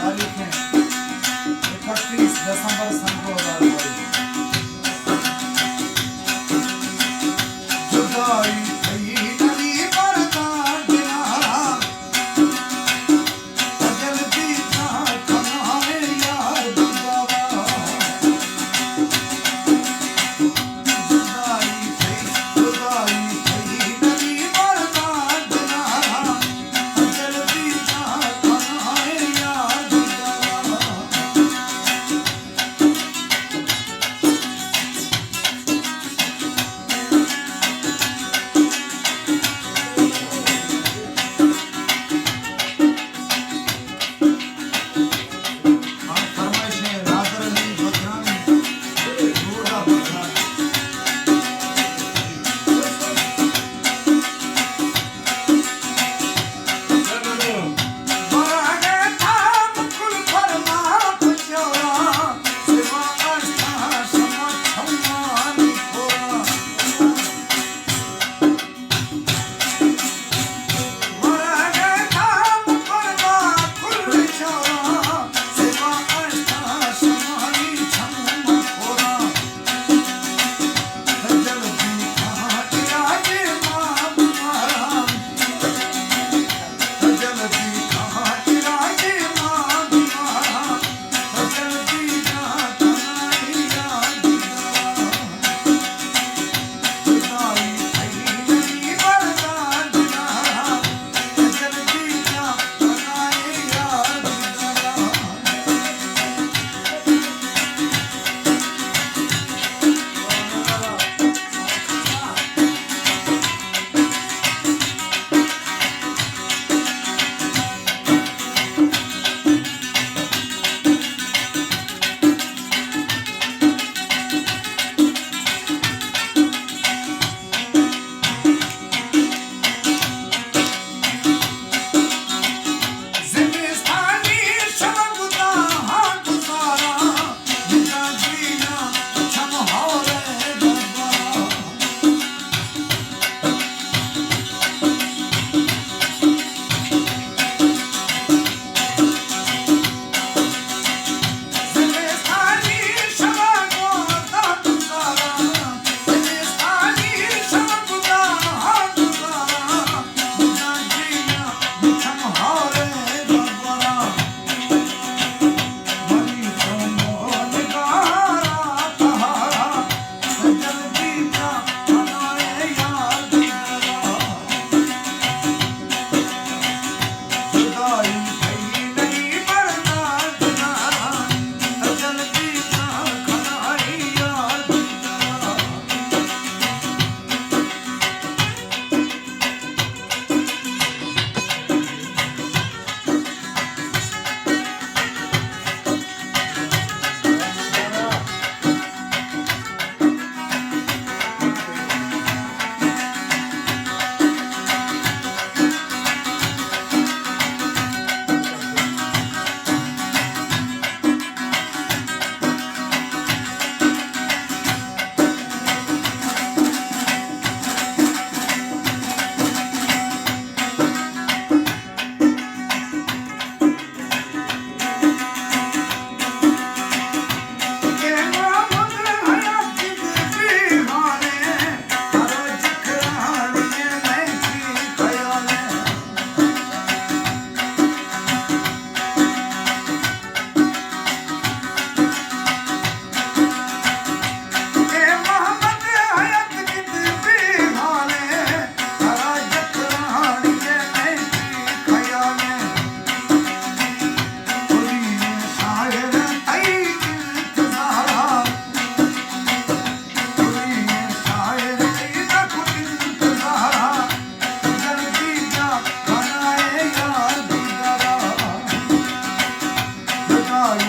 तारीखें 31 दिसंबर सन 2022। जुदाई थई नदी बरदार बिना अजल दी था कमाए यार जुदावा। जुदाई थई नदी बरदार बिना अजल दी था कमाए यार जुदावा। फरमाइशें रादर अली बदनामी बूढ़ा बदला। बरागे था मुकुल फरमा पुछोरा सिवा आस्था समा छम्मानी खोरा। बरागे था मुकुल छोरा सिवा आस्था समानी छम्मा खोरा। जल दी कहाँ इराजे मां तुम्हारा। जल दी कहाँ इराजे मां तुम्हारा। जल दी जात नाई याद जुदाई थई नदी बरदार बिना जल दी जात नाई याद ज़िमिस्तानी शबगुदा हाथ सारा जिना जीना छम होरे दरबारा। ज़िमिस्तानी शबगुदा हाथ सारा ज़िमिस्तानी शबगुदा हाथ सारा जिना जीना छम होरे दरबारा। मरी तो मोल गारा तहारा जल दी जा बनाए याद जुदाई थई नदी बरदार बिना जल दी जा बनाए याद। के मोहम्मद हयात दी हाने हरो जिकरानी नहीं की खयाले। के मोहम्मद हयात दी हाने हरो जिकरानी नहीं की खयाले। खुदी शायर आई इंतज़ारा खुदी शायर आई खुद इंतज़ारा जल दी जा बनाए याद जुदाई